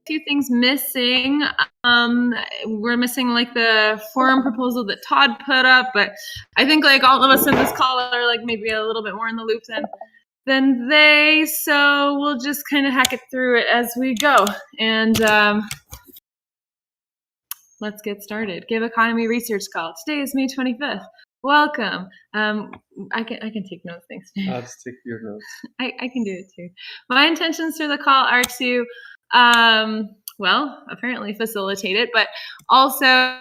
few things missing. We're missing like the forum proposal that Todd put up, but I think like all of us in this call are like maybe a little bit more in the loop than they, so we'll just kind of hack it through it as we go. And let's get started. GIVeconomy research call. Today is May 25th. Welcome. I can take notes. Thanks. I'll just take your notes. I can do it too. My intentions for the call are to, well, apparently facilitate it, but also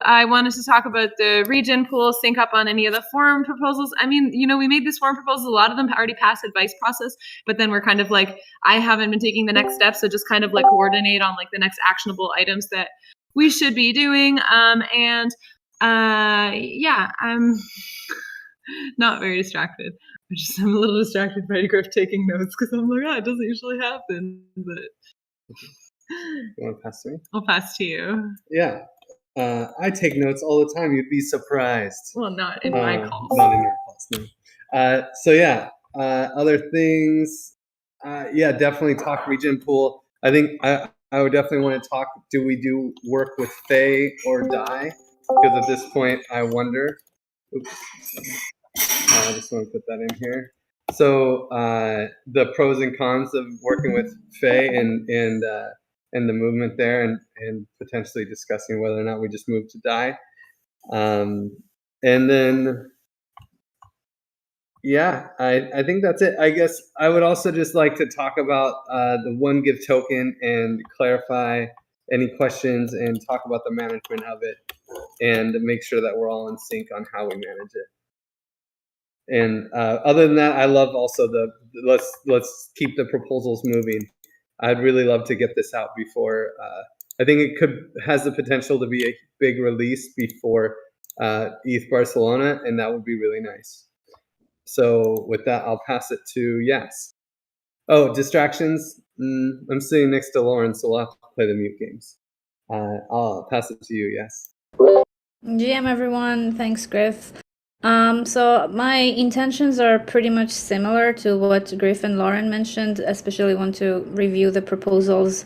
I wanted to talk about the Regen Pool, sync up on any of the forum proposals. I mean, you know, we made these forum proposals. A lot of them already passed advice process, but then we're kind of like, I haven't been taking the next step, so just kind of like coordinate on like the next actionable items that we should be doing. Yeah, I'm not very distracted. I'm a little distracted by Griff taking notes because I'm like, it doesn't usually happen. But you want to pass to me? I'll pass to you. Yeah, I take notes all the time. You'd be surprised. Well, not in my calls. Not in your calls, no. So yeah, other things. Yeah, definitely talk Regen Pool. I think I would definitely want to talk. Do we do work with Faye or Die? Because at this point, I wonder. Oops. I just want to put that in here. So the pros and cons of working with Faye and the movement there, and potentially discussing whether or not we just move to Die. And then, yeah, I think that's it. I guess I would also just like to talk about the one give token and clarify any questions and talk about the management of it and make sure that we're all in sync on how we manage it. And other than that, I love also let's keep the proposals moving. I'd really love to get this out before. I think it has the potential to be a big release before ETH Barcelona, and that would be really nice. So with that, I'll pass it to Yes. Oh, distractions. I'm sitting next to Lauren, so we'll have to play the mute games. I'll pass it to you, Yes. GM everyone, thanks Griff. So my intentions are pretty much similar to what Griff and Lauren mentioned, especially want to review the proposals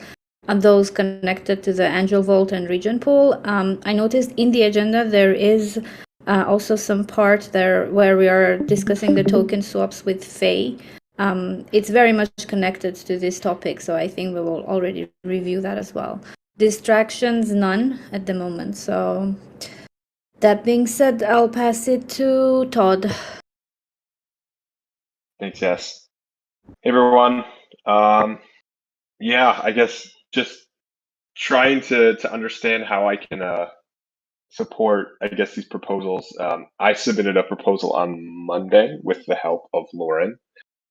and those connected to the Angel Vault and Regen Pool. I noticed in the agenda there is also some part there where we are discussing the token swaps with Faye. It's very much connected to this topic, so I think we will already review that as well. Distractions, none at the moment, so that being said, I'll pass it to Todd. Thanks, Yes. Hey, everyone. Yeah, I guess just trying to understand how I can support, I guess, these proposals. I submitted a proposal on Monday with the help of Lauren,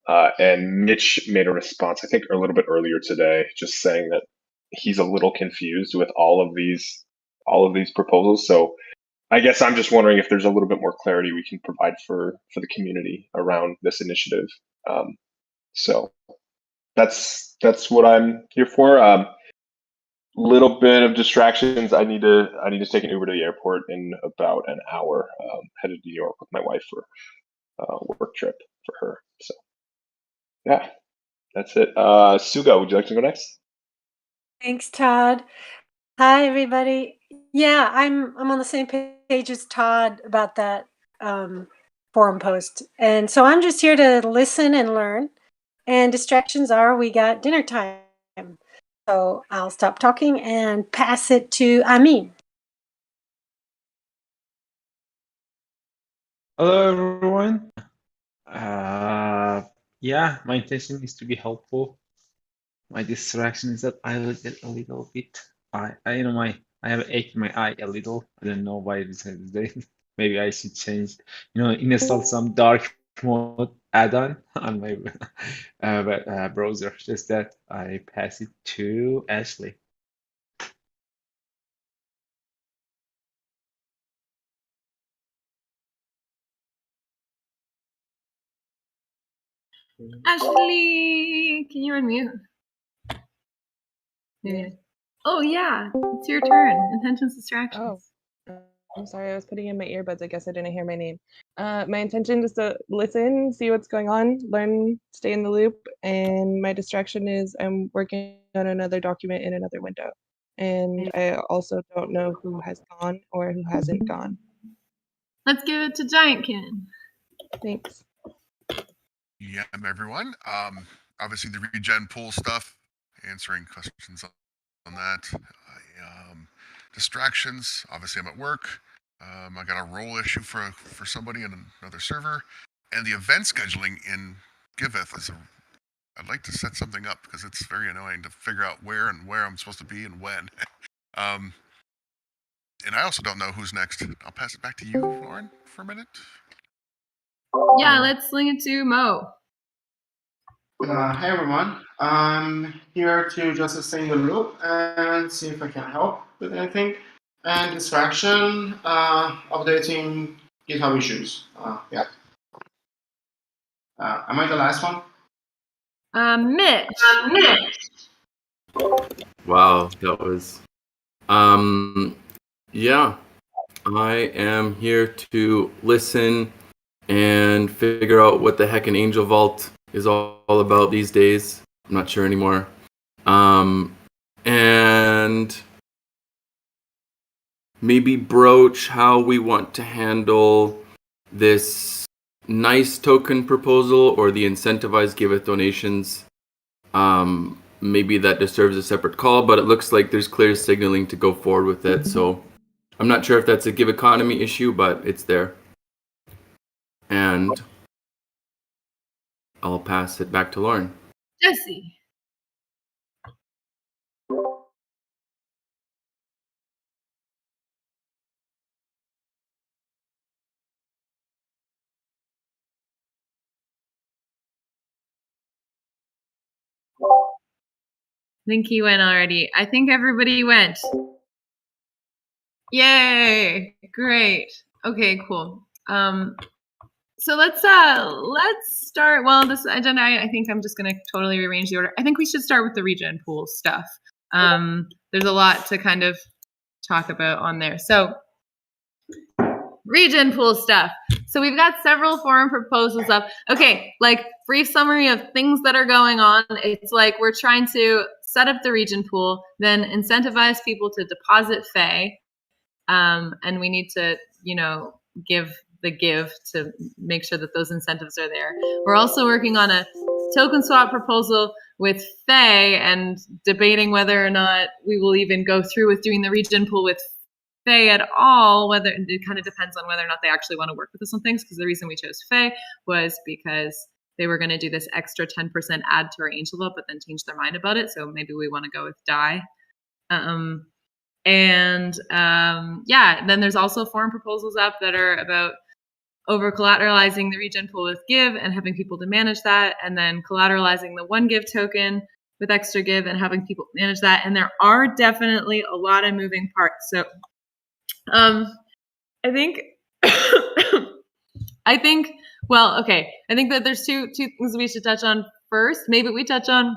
and Mitch made a response, I think, a little bit earlier today, just saying that he's a little confused with all of these proposals. So I guess I'm just wondering if there's a little bit more clarity we can provide for the community around this initiative. So that's what I'm here for. Little bit of distractions. I need to take an Uber to the airport in about an hour. Headed to New York with my wife for a work trip for her. So yeah, that's it. Suga, would you like to go next? Thanks, Todd. Hi, everybody. Yeah, I'm on the same page as Todd about that forum post. And so I'm just here to listen and learn. And distractions are we got dinner time. So I'll stop talking and pass it to Amin. Hello, everyone. Yeah, my intention is to be helpful. My distraction is that I look at a little bit. I have an ache in my eye a little. I don't know why this is there. Maybe I should change, install some dark mode add-on on my browser. Just that I pass it to Ashley. Ashley, can you unmute? Yeah. Oh yeah, it's your turn. Intentions, distractions. Oh. I'm sorry, I was putting in my earbuds. I guess I didn't hear my name. My intention is to listen, see what's going on, learn, stay in the loop, and my distraction is I'm working on another document in another window. And I also don't know who has gone or who hasn't gone. Let's give it to Giantkin. Thanks. Yeah, everyone. Obviously the Regen Pool stuff, answering questions on that. Distractions. Obviously, I'm at work. I got a role issue for somebody in another server, and the event scheduling in Giveth is I'd like to set something up because it's very annoying to figure out where I'm supposed to be and when. And I also don't know who's next. I'll pass it back to you, Lauren, for a minute. Yeah, let's sling it to Mo. Hey everyone, I'm here to just stay in the loop and see if I can help with anything. And distraction, updating GitHub issues. Yeah. Am I the last one? Mitch. Wow, that was yeah. I am here to listen and figure out what the heck an Angel Vault is all about these days. I'm not sure anymore. And maybe broach how we want to handle this nice token proposal or the incentivized Giveth donations. Maybe that deserves a separate call, but it looks like there's clear signaling to go forward with it. So I'm not sure if that's a GIVeconomy issue, but it's there. And I'll pass it back to Lauren. Jesse. I think he went already. I think everybody went. Yay! Great. Okay, cool. So let's start. Well, this agenda, I think I'm just gonna totally rearrange the order. I think we should start with the Regen Pool stuff. There's a lot to kind of talk about on there. So Regen Pool stuff. So we've got several forum proposals up. Okay, like brief summary of things that are going on. It's like we're trying to set up the Regen Pool, then incentivize people to deposit Fae, and we need to, give to make sure that those incentives are there. We're also working on a token swap proposal with Fae and debating whether or not we will even go through with doing the Regen Pool with Fae at all. Whether it kind of depends on whether or not they actually want to work with us on things, because the reason we chose Fae was because they were going to do this extra 10% add to our Angel Vault, but then change their mind about it. So maybe we want to go with Die. Then there's also forum proposals up that are about over collateralizing the Regen Pool with Give and having people to manage that, and then collateralizing the one Give token with extra Give and having people manage that. And there are definitely a lot of moving parts. So I think I think that there's two things we should touch on first. Maybe we touch on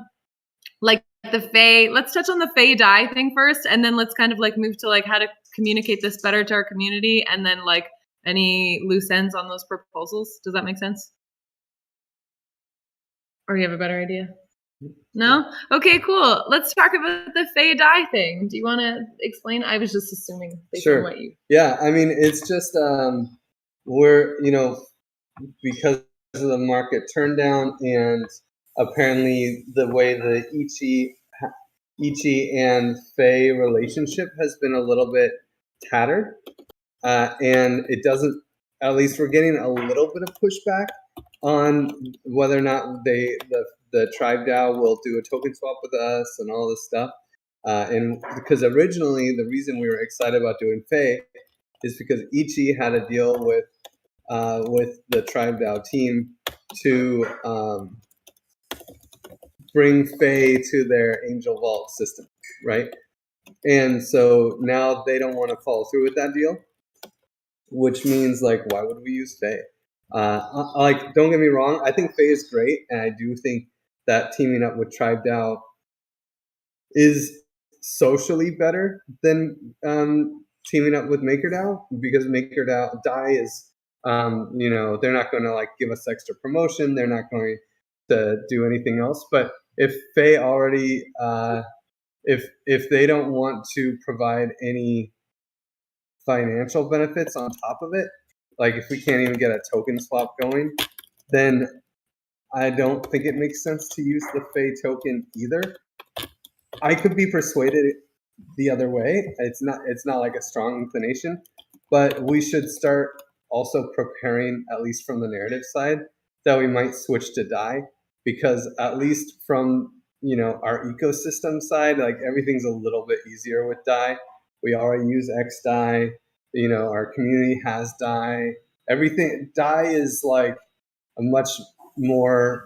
like the Fae. Let's touch on the Fae Die thing first, and then let's kind of like move to like how to communicate this better to our community, and then like any loose ends on those proposals. Does that make sense? Or you have a better idea? No? Okay, cool. Let's talk about the Fae Die thing. Do you want to explain? I was just assuming based on what you... Yeah, I mean, it's just we're, because of the market turndown and apparently the way the Ichi and Fae relationship has been a little bit tattered. And it doesn't, at least we're getting a little bit of pushback on whether or not the tribe DAO will do a token swap with us and all this stuff. And because originally the reason we were excited about doing Fae is because Ichi had a deal with the tribe DAO team to bring Fae to their Angel Vault system, right? And so now they don't want to follow through with that deal, which means like, why would we use Fae? Like, don't get me wrong, I think Fae is great, and I do think that teaming up with Tribe DAO is socially better than teaming up with MakerDAO, because MakerDAO DAI is, they're not going to like give us extra promotion. They're not going to do anything else. But if Faye already, if they don't want to provide any financial benefits on top of it, like if we can't even get a token swap going, then I don't think it makes sense to use the Faye token either. I could be persuaded the other way. It's not like a strong inclination, but we should start also preparing, at least from the narrative side, that we might switch to DAI, because at least from our ecosystem side, like everything's a little bit easier with DAI. We already use XDAI. Our community has DAI. Everything DAI is like a much more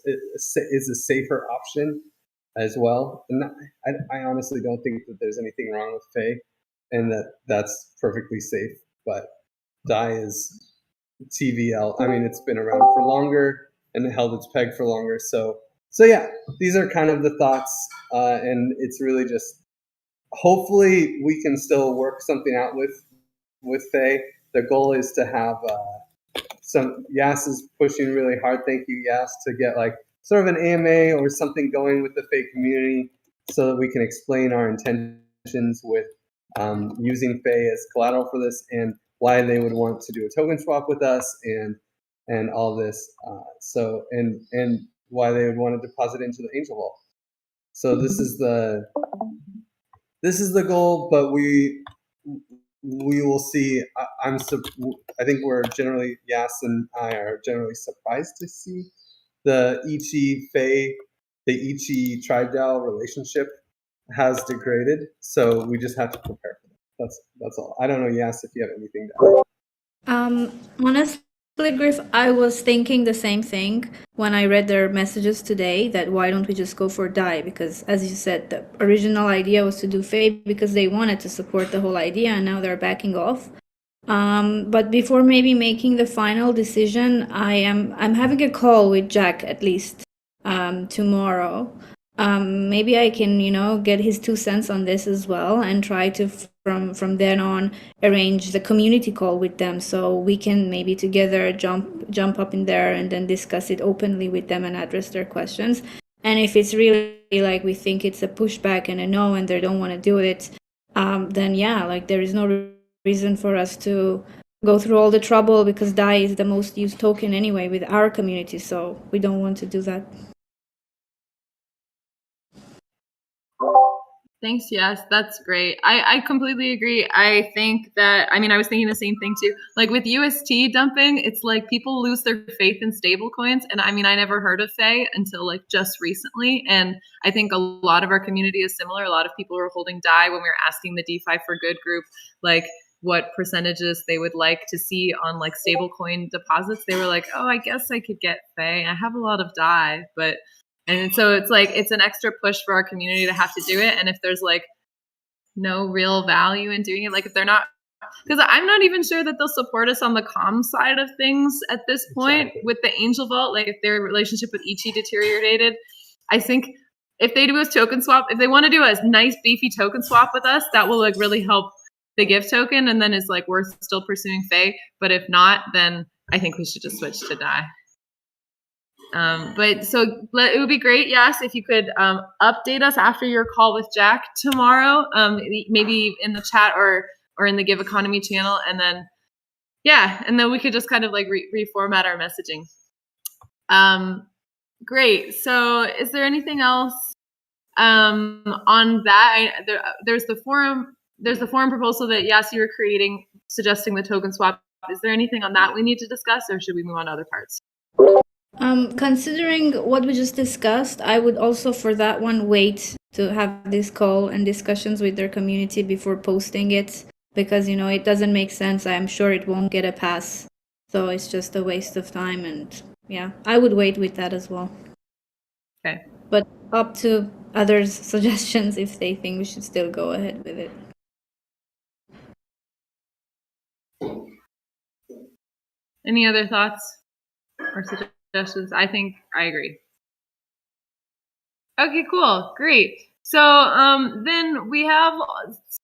is a safer option as well. And I honestly don't think that there's anything wrong with Faye, and that's perfectly safe. But DAI is TVL. I mean, it's been around for longer and it held its peg for longer. So yeah, these are kind of the thoughts, and it's really just hopefully we can still work something out with Faye. The goal is to have Yas is pushing really hard. Thank you, Yas, to get like sort of an AMA or something going with the Faye community, so that we can explain our intentions with using Faye as collateral for this, and why they would want to do a token swap with us, and all this. And why they would want to deposit into the Angel Vault. So this is the goal, but we will see. I think we're generally, Yas and I are generally surprised to see the Ichi Faye, the Ichi Tribe DAO relationship has degraded. So we just have to prepare for that. That's all. I don't know, Yas, if you have anything to add. Honestly, Griff, I was thinking the same thing when I read their messages today, that why don't we just go for DAI? Because as you said, the original idea was to do Faye because they wanted to support the whole idea, and now they're backing off. But before maybe making the final decision, I'm having a call with Jack at least tomorrow. Maybe I can get his 2 cents on this as well, and try to from then on arrange the community call with them, so we can maybe together jump up in there and then discuss it openly with them and address their questions. And if it's really like we think it's a pushback and a no, and they don't want to do it, then yeah, like there is no reason for us to go through all the trouble, because DAI is the most used token anyway with our community, so we don't want to do that. Thanks, Yes, that's great. I completely agree. I think that, I was thinking the same thing too. Like with UST dumping, it's like people lose their faith in stable coins. And I never heard of Faye until like just recently. And I think a lot of our community is similar. A lot of people were holding DAI when we were asking the DeFi for Good group, like what percentages they would like to see on like stable coin deposits. They were like, oh, I guess I could get Faye. I have a lot of DAI, but and so it's like it's an extra push for our community to have to do it. And if there's like no real value in doing it, like if they're not, because I'm not even sure that they'll support us on the comm side of things at this point with the Angel Vault. Like if their relationship with Ichi deteriorated, I think if they do a token swap, if they want to do a nice beefy token swap with us, that will like really help the Giveth token, and then it's like we're still pursuing Faye. But if not, then I think we should just switch to DAI. But so it would be great, Yes, if you could update us after your call with Jack tomorrow, maybe in the chat or in the GIVeconomy channel, and then we could just kind of like reformat our messaging. Great. So is there anything else on that? There's the forum proposal that Yes, you were creating, suggesting the token swap. Is there anything on that we need to discuss, or should we move on to other parts? Considering what we just discussed, I would also for that one wait to have this call and discussions with their community before posting it, because it doesn't make sense. I'm sure it won't get a pass, so it's just a waste of time. And yeah, I would wait with that as well. Okay. But up to others' suggestions if they think we should still go ahead with it. Any other thoughts or suggestions? I think I agree. Okay, cool. Great. So then we have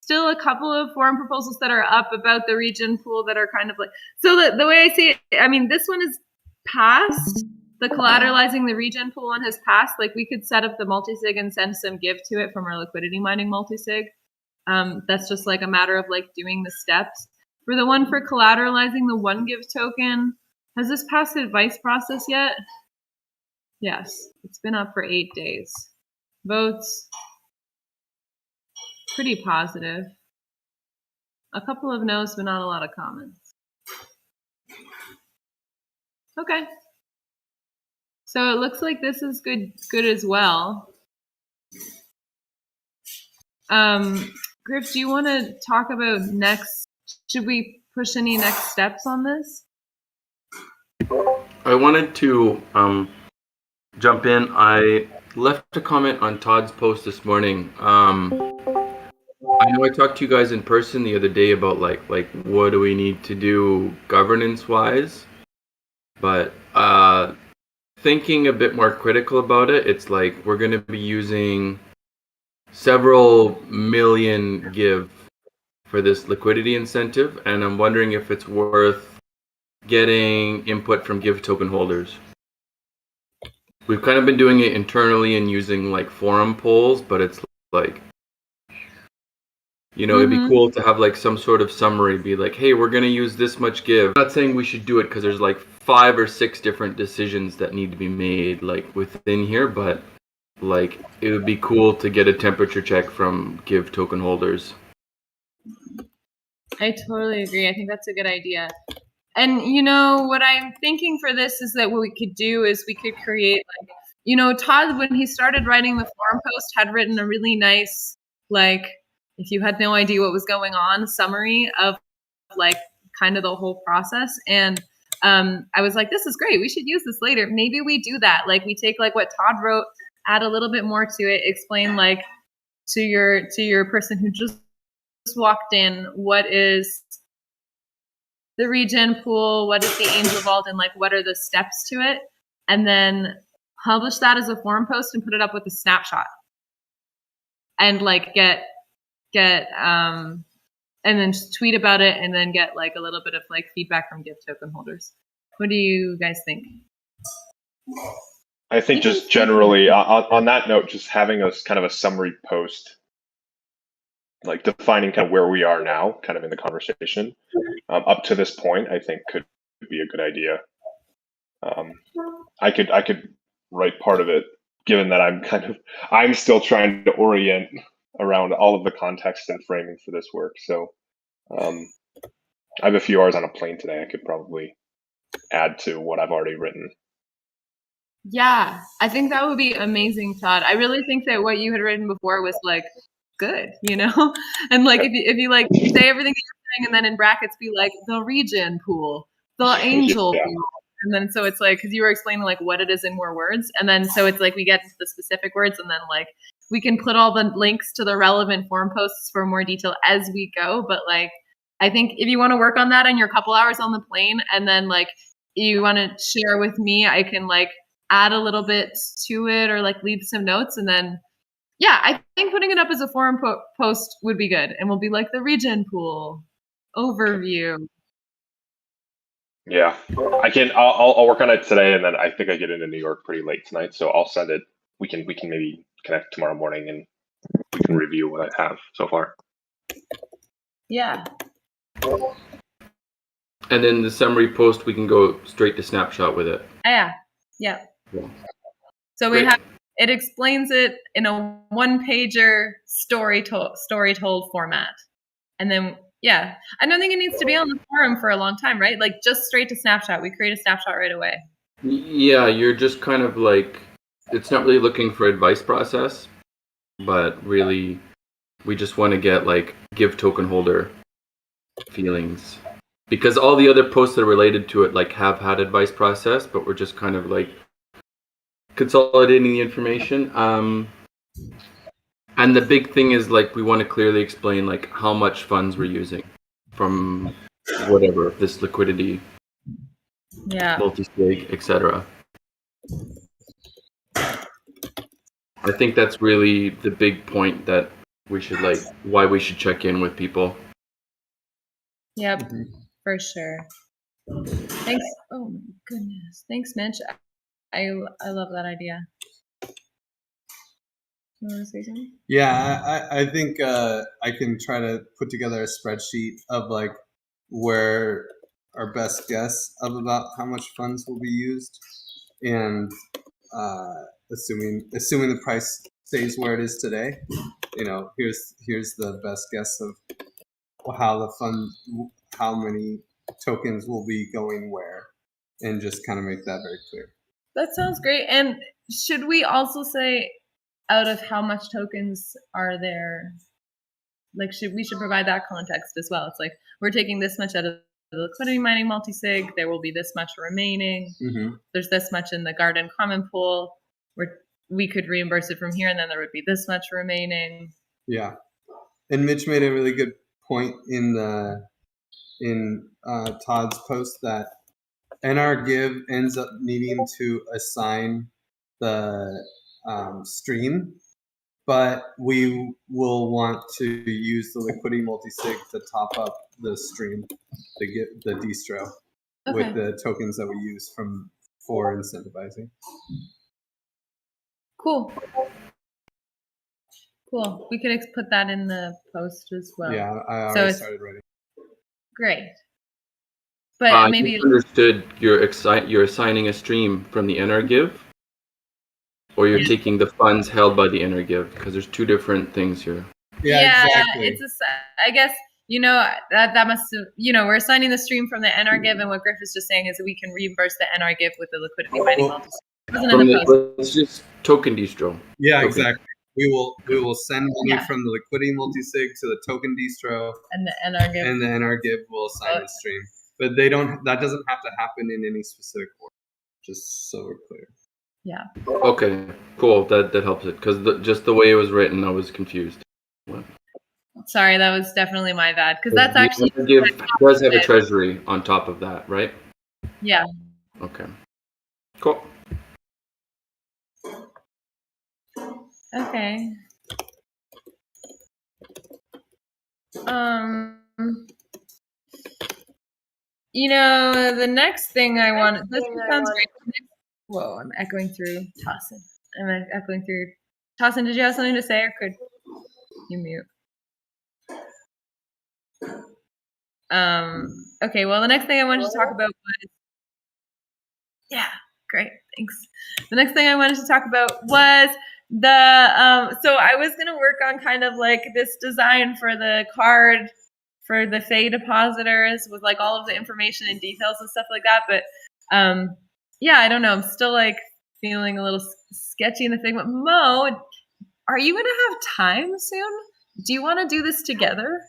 still a couple of forum proposals that are up about the Regen Pool that are kind of like, so the way I see it, I mean, this one is passed. The collateralizing the Regen Pool one has passed. Like we could set up the multisig and send some give to it from our liquidity mining multisig. That's just like a matter of like doing the steps. For the one for collateralizing the one give token, has this passed the advice process yet? Yes, it's been up for 8 days. Votes, pretty positive. A couple of no's, but not a lot of comments. Okay. So it looks like this is good as well. Griff, do you want to talk about next? Should we push any next steps on this? I wanted to jump in. I left a comment on Todd's post this morning. I know I talked to you guys in person the other day about like what do we need to do governance-wise, but thinking a bit more critical about it, it's like we're going to be using several million give for this liquidity incentive, and I'm wondering if it's worth getting input from give token holders. We've kind of been doing it internally and using like forum polls, but it's like, you know, it'd be cool to have like some sort of summary, be like, hey, we're going to use this much give. I'm not saying we should do it because there's like 5 or 6 different decisions that need to be made like within here, but like it would be cool to get a temperature check from give token holders. I totally agree. I think that's a good idea. And, you know, what I'm thinking for this is that what we could do is we could create, like, you know, Todd, when he started writing the forum post, had written a really nice, like, if you had no idea what was going on, summary of, like, kind of the whole process. And I was like, this is great. We should use this later. Maybe we do that. Like, we take, like, what Todd wrote, add a little bit more to it, explain, like, to your person who just walked in, what is the Regen Pool, what is the Angel Vault, and like what are the steps to it, and then publish that as a forum post and put it up with a snapshot, and like get and then just tweet about it, and then get like a little bit of like feedback from give token holders. What do you guys think? I think just generally on that note, just having a kind of a summary post, like defining kind of where we are now, kind of in the conversation up to this point, I think could be a good idea. I could write part of it, given that I'm still trying to orient around all of the context and framing for this work. So I have a few hours on a plane today. I could probably add to what I've already written. Yeah, I think that would be amazing, Todd. I really think that what you had written before was like good, you know? And like if you like say everything you're saying and then in brackets be like the Regen Pool, the Angel Pool. And then so it's like, because you were explaining like what it is in more words. And then so it's like we get into the specific words and then like we can put all the links to the relevant forum posts for more detail as we go. But like I think if you want to work on that in your couple hours on the plane and then like you want to share with me, I can like add a little bit to it or like leave some notes, and then yeah, I think putting it up as a forum post would be good, and we'll be like the Regen Pool overview. Yeah, I'll work on it today, and then I think I get into New York pretty late tonight, so I'll send it. We can maybe connect tomorrow morning and we can review what I have so far. Yeah. And then the summary post, we can go straight to snapshot with it. Yeah. So we have, it explains it in a one-pager story told format. And then, yeah, I don't think it needs to be on the forum for a long time, right? Like just straight to snapshot. We create a snapshot right away. Yeah, you're just kind of like, it's not really looking for advice process, but really we just want to get like give token holder feelings. Because all the other posts that are related to it like have had advice process, but we're just kind of like consolidating the information. And the big thing is like we want to clearly explain like how much funds we're using from whatever this liquidity, multi-sig, etc. I think that's really the big point that we should why we should check in with people. Yep, for sure. Thanks. Oh my goodness. Thanks, Mitch. I love that idea. You want to say something? Yeah, I think I can try to put together a spreadsheet of like where our best guess of about how much funds will be used, and assuming the price stays where it is today, here's the best guess of how many tokens will be going where, and just kind of make that very clear. That sounds great. And should we also say out of how much tokens are there? Like, we should provide that context as well. It's like, we're taking this much out of the liquidity mining multisig. There will be this much remaining. Mm-hmm. There's this much in the garden common pool where we could reimburse it from here, and then there would be this much remaining. Yeah. And Mitch made a really good point in Todd's post that NRGive ends up needing to assign the stream, but we will want to use the liquidity multisig to top up the stream, the distro, with the tokens that we use for incentivizing. Cool. We could put that in the post as well. Yeah, I already started writing. Great. But maybe you understood you're assigning a stream from the NRGive, or you're taking the funds held by the NRGive, because there's two different things here. Yeah, exactly. I guess that must have, we're assigning the stream from the NRGive, and what Griff is just saying is that we can reimburse the NRGive with the liquidity mining multisig. Let's just token distro. Yeah, exactly. We will send money from the liquidity multisig to the token distro, and the NRGive will assign the stream. But that doesn't have to happen in any specific order. Just so we're clear. Yeah. Okay, cool. That helps it, because just the way it was written, I was confused. What? Sorry, that was definitely my bad, because that's actually does have a treasury on top of that, right? Yeah. Okay. Cool. Okay. The next thing I want. This sounds great. Whoa, I'm echoing through Tossin. Tossin, did you have something to say, or could you mute? Okay, well, the next thing I wanted to talk about was... Yeah, great, thanks. The next thing I wanted to talk about was so I was going to work on kind of like this design for the card for the Fey depositors with like all of the information and details and stuff like that. But yeah, I don't know. I'm still like feeling a little sketchy in the thing. But Mo, are you going to have time soon? Do you want to do this together?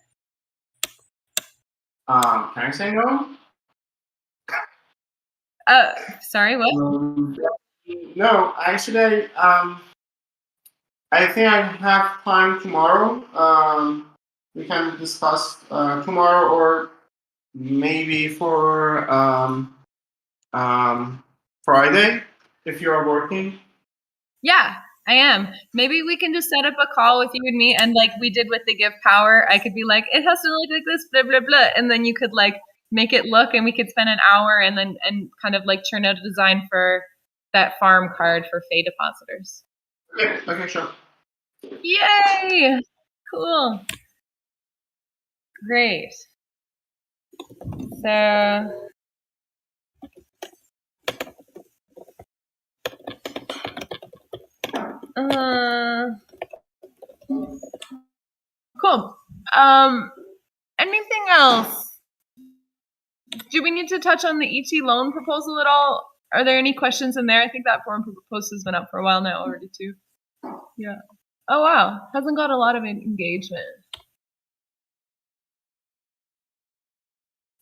Can I say no? Sorry, what? No, actually, I think I have time tomorrow. We can discuss tomorrow, or maybe for Friday if you are working. Yeah, I am. Maybe we can just set up a call with you and me, and like we did with the Give Power, I could be like, it has to look like this, blah blah blah, and then you could like make it look, and we could spend an hour and kind of like churn out a design for that farm card for Fey depositors. Okay, sure. Yay! Cool. Great. So cool. Anything else? Do we need to touch on the ET loan proposal at all? Are there any questions in there? I think that forum post has been up for a while now already too. Yeah. Oh wow, hasn't got a lot of engagement.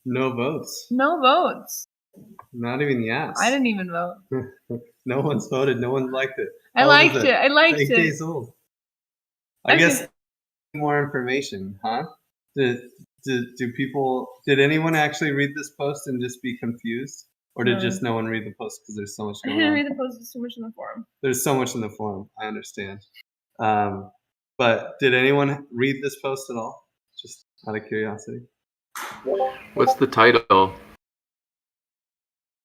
No votes. No votes. Not even yes. I didn't even vote. No one's voted. No one liked it. I liked it. I liked it. 8 days old. I guess more information, huh? Did anyone actually read this post and just be confused? Or did just no one read the post because there's so much I going didn't on? read the post. There's too much in the forum. There's so much in the forum. I understand. But did anyone read this post at all? Just out of curiosity. What's the title?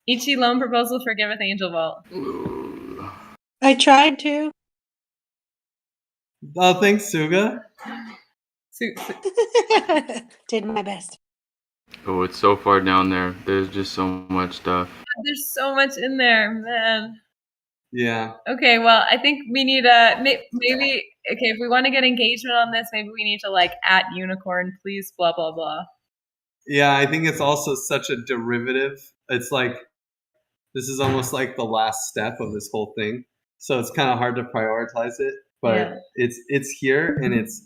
Ichi loan proposal for Giveth Angel Vault. I tried to. Oh, thanks, Suga. Did my best. Oh, it's so far down there. There's just so much stuff. There's so much in there, man. Yeah. Okay, well, I think we need maybe okay, if we want to get engagement on this, maybe we need to like @unicorn, please, blah blah blah. Yeah, I think it's also such a derivative. It's like this is almost like the last step of this whole thing. So it's kind of hard to prioritize it, but it's here, and it's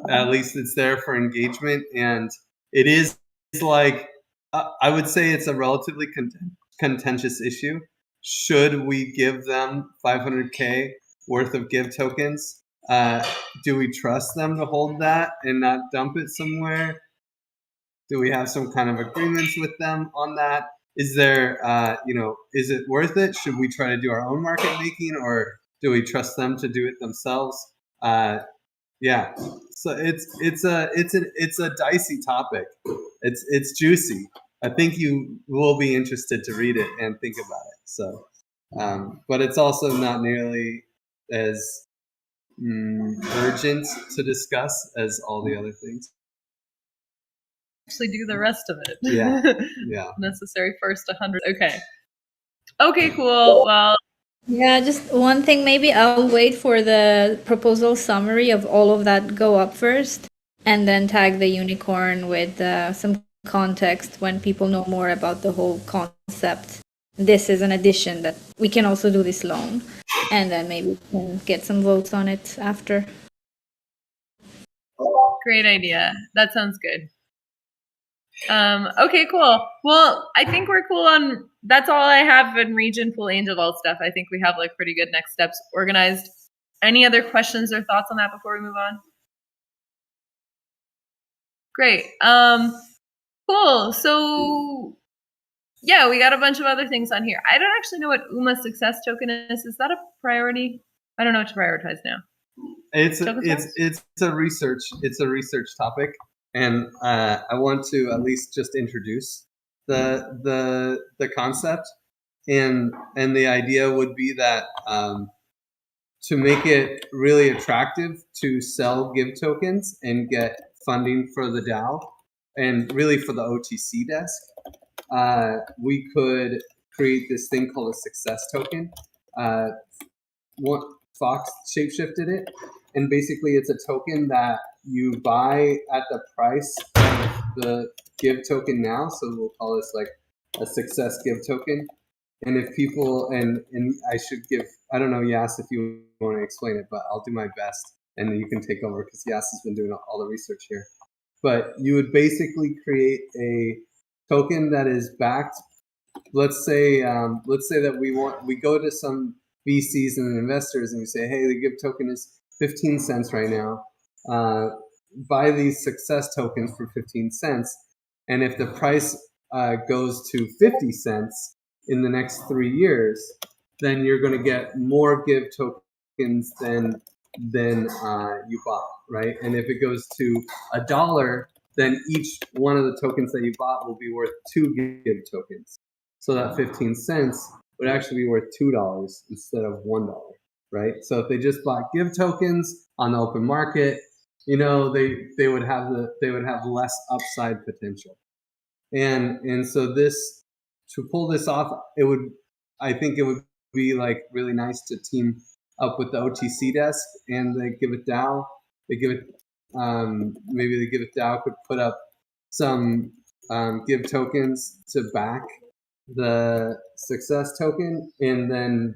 at least it's there for engagement, and it is like I would say it's a relatively contentious issue. Should we give them 500K worth of Give tokens? Do we trust them to hold that and not dump it somewhere? Do we have some kind of agreements with them on that? Is there, is it worth it? Should we try to do our own market making, or do we trust them to do it themselves? Yeah, so it's a dicey topic. It's juicy. I think you will be interested to read it and think about it. So, but it's also not nearly as urgent to discuss as all the other things. Actually do the rest of it. Yeah. Necessary first 100. Okay, cool. Well, yeah, just one thing, maybe I'll wait for the proposal summary of all of that go up first, and then tag the unicorn with some context when people know more about the whole concept. This is an addition that we can also do this loan, and then maybe we can get some votes on it after. Great idea. That sounds good. Okay, cool. Well, I think we're cool on, that's all I have in Regen Pool Angel Vault stuff. I think we have like pretty good next steps organized. Any other questions or thoughts on that before we move on? Great. Cool. So yeah, we got a bunch of other things on here. I don't actually know what UMA success token is. Is that a priority? I don't know what to prioritize now. It's a research topic. And I want to at least just introduce the concept, and the idea would be that to make it really attractive to sell Give tokens and get funding for the DAO and really for the OTC desk, we could create this thing called a success token. Fox shapeshifted it, and basically it's a token that you buy at the price of the Give token now. So we'll call this like a success Give token. And if people, and I should give, I don't know, Yas, if you want to explain it, but I'll do my best, and then you can take over because Yas has been doing all the research here. But you would basically create a token that is backed. Let's say that we go to some VCs and investors and we say, hey, the Give token is 15 cents right now. Buy these success tokens for 15 cents. And if the price goes to 50 cents in the next 3 years, then you're going to get more Give tokens than you bought, right? And if it goes to $1, then each one of the tokens that you bought will be worth 2 Give tokens. So that 15 cents would actually be worth $2 instead of $1, right? So if they just bought Give tokens on the open market, they would have less upside potential. And so this, to pull this off, I think it would be like really nice to team up with the OTC desk and the Giveth DAO. Maybe the Giveth DAO could put up some Give tokens to back the success token, and then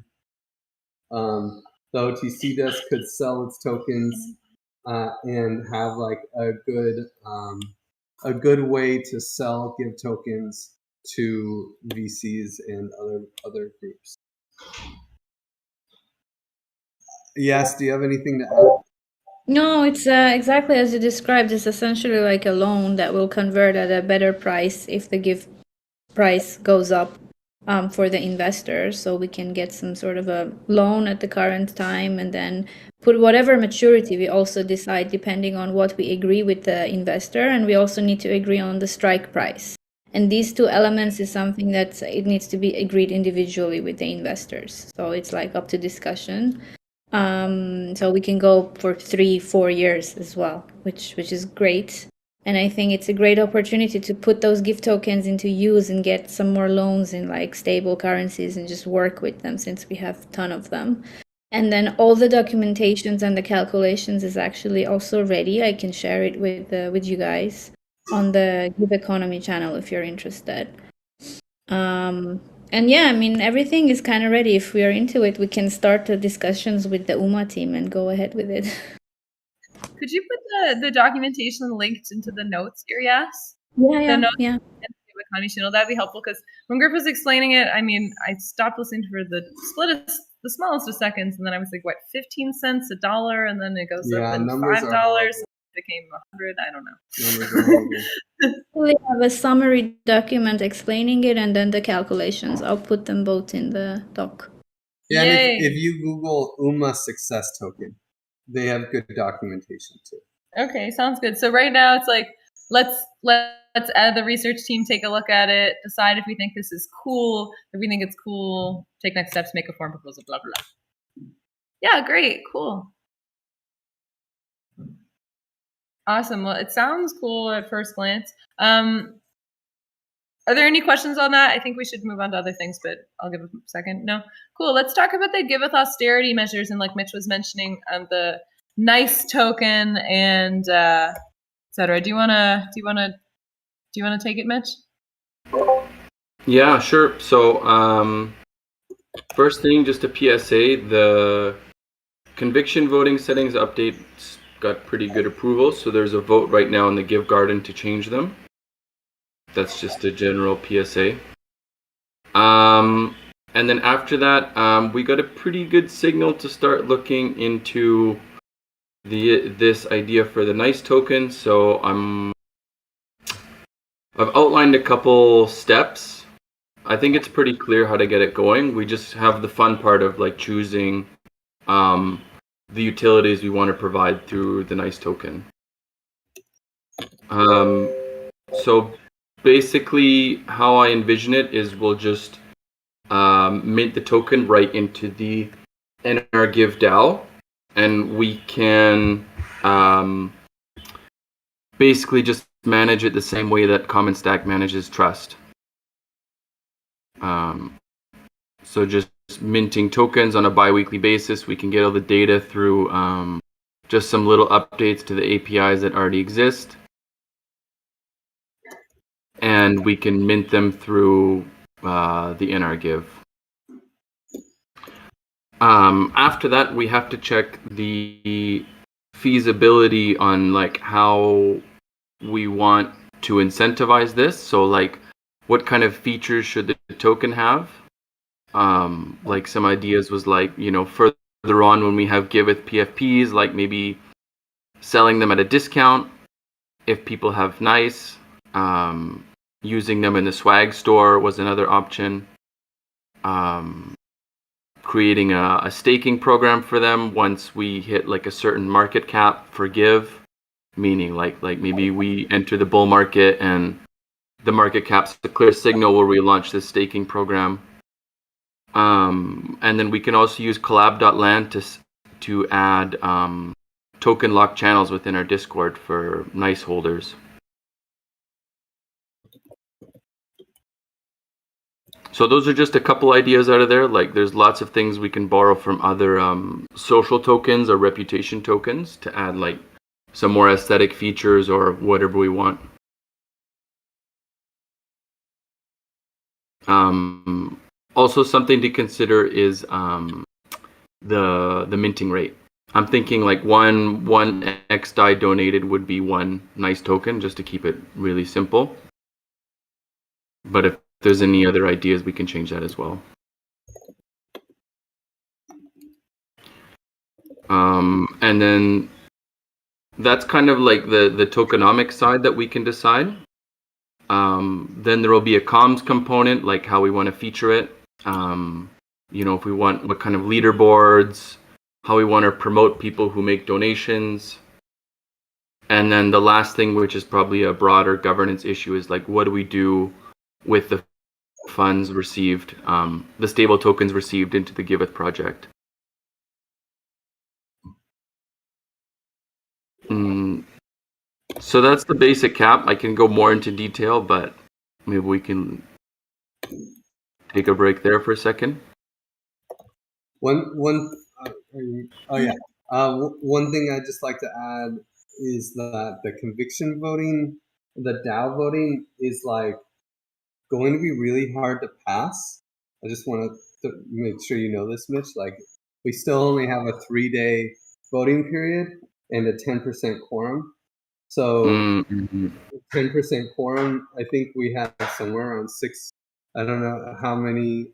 the OTC desk could sell its tokens and have like a good way to sell Give tokens to VCs and other groups. Yes, do you have anything to add? No, it's exactly as you described. It's essentially like a loan that will convert at a better price if the Give price goes up. for the investors, so we can get some sort of a loan at the current time, and then put whatever maturity we also decide depending on what we agree with the investor, and we also need to agree on the strike price. And these two elements is something that it needs to be agreed individually with the investors. So it's like up to discussion. So we can go for 3-4 years as well, which is great. And I think it's a great opportunity to put those gift tokens into use and get some more loans in like stable currencies and just work with them, since we have a ton of them. And then all the documentations and the calculations is actually also ready. I can share it with you guys on the GIVeconomy channel if you're interested. And yeah, I mean, everything is kind of ready. If we are into it, we can start the discussions with the UMA team and go ahead with it. Could you put the documentation linked into the notes here, Yes? Yeah, The notes yeah. in the economy channel, that'd be helpful, because when Griff was explaining it, I mean, I stopped listening for the split of the smallest of seconds, and then I was like, what, 15 cents, $1, and then it goes up in $5, it became 100. I don't know. We have a summary document explaining it, and then the calculations. I'll put them both in the doc. Yeah, and Yay. if you Google UMA success token, they have good documentation too. Okay, sounds good. So right now it's like, let's add the research team, take a look at it, decide if we think this is cool. If we think it's cool, take next steps, make a form proposal, blah, blah, blah. Yeah, great, cool. Awesome. Well, it sounds cool at first glance. Are there any questions on that? I think we should move on to other things, but I'll give a second. No? Cool. Let's talk about the Giveth austerity measures, and like Mitch was mentioning, the nice token and et cetera. Do you wanna take it, Mitch? Yeah, sure. So first thing, just a PSA, the conviction voting settings update got pretty good approval, so there's a vote right now in the Give Garden to change them. That's just a general PSA. And then after that, we got a pretty good signal to start looking into this idea for the nice token. So I've outlined a couple steps. I think it's pretty clear how to get it going. We just have the fun part of like choosing the utilities we want to provide through the nice token. So basically how I envision it is we'll just mint the token right into the NRGive DAO, and we can basically just manage it the same way that Common Stack manages trust. So just minting tokens on a bi-weekly basis. We can get all the data through just some little updates to the APIs that already exist. And we can mint them through the NRGive. After that, we have to check the feasibility on like how we want to incentivize this. So like what kind of features should the token have? Like some ideas was like, you know, further on when we have Giveth PFPs, like maybe selling them at a discount if people have nice. Using them in the swag store was another option. Creating a staking program for them once we hit like a certain market cap for Give, meaning like maybe we enter the bull market and the market cap's a clear signal where we launch this staking program. And then we can also use collab.land to add token lock channels within our Discord for nice holders. So those are just a couple ideas out of there. Like there's lots of things we can borrow from other social tokens or reputation tokens to add like some more aesthetic features or whatever we want. Also something to consider is the minting rate. I'm thinking like one XDAI donated would be one nice token, just to keep it really simple. But if there's any other ideas, we can change that as well. And then that's kind of like the tokenomic side that we can decide. Then there will be a comms component, like how we want to feature it. If we want what kind of leaderboards, how we want to promote people who make donations. And then the last thing, which is probably a broader governance issue, is like, what do we do with the funds received, the stable tokens received into the Giveth project? So that's the basic cap. I can go more into detail, but maybe we can take a break there for a second. One thing I'd just like to add is that the conviction voting, the DAO voting, is like going to be really hard to pass. I just want to make sure you know this, Mitch. Like, we still only have a 3-day voting period and a 10% quorum. So 10% quorum, I think we have somewhere around 6. I don't know how many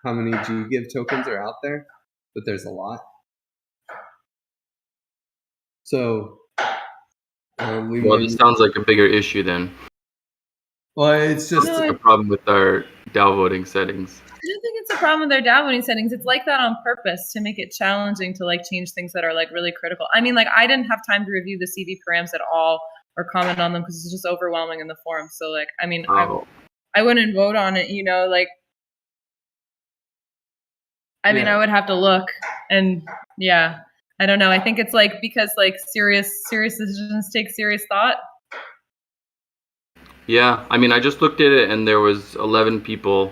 GGive tokens are out there, but there's a lot. So this sounds like a bigger issue then. Well, it's just a problem with our DAO voting settings. I don't think it's a problem with their DAO voting settings. It's like that on purpose to make it challenging to like change things that are like really critical. I mean, like I didn't have time to review the CV params at all or comment on them because it's just overwhelming in the forum. So like, I mean, I wouldn't vote on it, like, I mean, I would have to look and yeah, I don't know. I think it's like, because like serious decisions take serious thought. Yeah, I mean, I just looked at it and there was 11 people.